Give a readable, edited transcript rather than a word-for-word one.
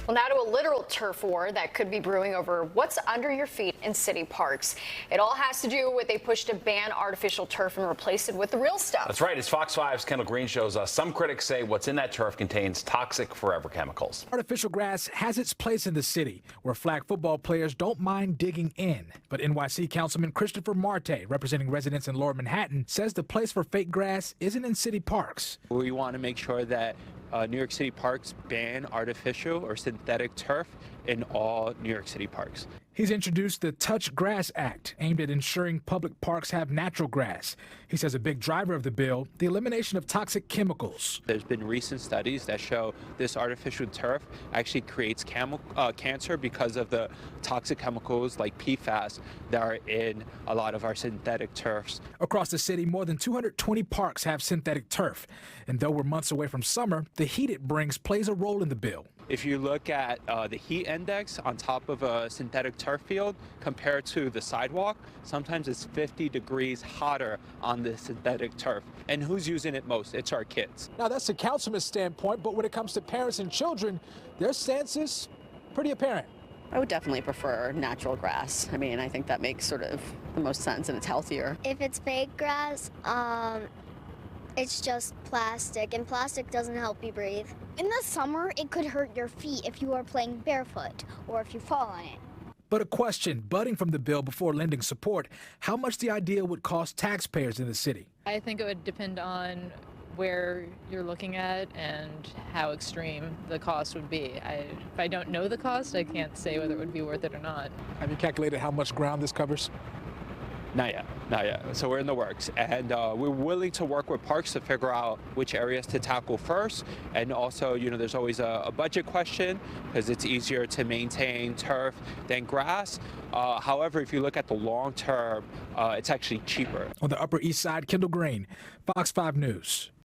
Well, now to a literal turf war that could be brewing over what's under your feet in city parks. It all has to do with a push to ban artificial turf and replace it with the real stuff. That's right. As Fox 5's Kendall Green shows us, some critics say what's in that turf contains toxic forever chemicals. Artificial grass has its place in the city, where flag football players don't mind digging in. But NYC Councilman Christopher Marte, representing residents in Lower Manhattan, says the place for fake grass isn't in city parks. We want to make sure that New York City parks ban artificial or synthetic turf in all New York City parks. He's introduced the Touch Grass Act, aimed at ensuring public parks have natural grass. He says a big driver of the bill, the elimination of toxic chemicals. There's been recent studies that show this artificial turf actually creates cancer because of the toxic chemicals like PFAS that are in a lot of our synthetic turfs. Across the city, more than 220 parks have synthetic turf. And though we're months away from summer, the heat it brings plays a role in the bill. If you look at the heat index on top of a synthetic turf field compared to the sidewalk, sometimes it's 50 degrees hotter on the synthetic turf. And who's using it most? It's our kids. Now, that's the councilman's standpoint, but when it comes to parents and children, their stance is pretty apparent. I would definitely prefer natural grass. I mean, I think that makes sort of the most sense and it's healthier. If it's fake grass, it's just plastic, and plastic doesn't help you breathe. In the summer, it could hurt your feet if you are playing barefoot or if you fall on it. But a question budding from the bill before lending support, how much the idea would cost taxpayers in the city. I think it would depend on where you're looking at and how extreme the cost would be. If I don't know the cost, I can't say whether it would be worth it or not. Have you calculated how much ground this covers? Not yet, not yet. So we're in the works, and we're willing to work with parks to figure out which areas to tackle first. And also, there's always a budget question because it's easier to maintain turf than grass. However, if you look at the long term, it's actually cheaper. On the Upper East Side, Kendall Green, Fox 5 News.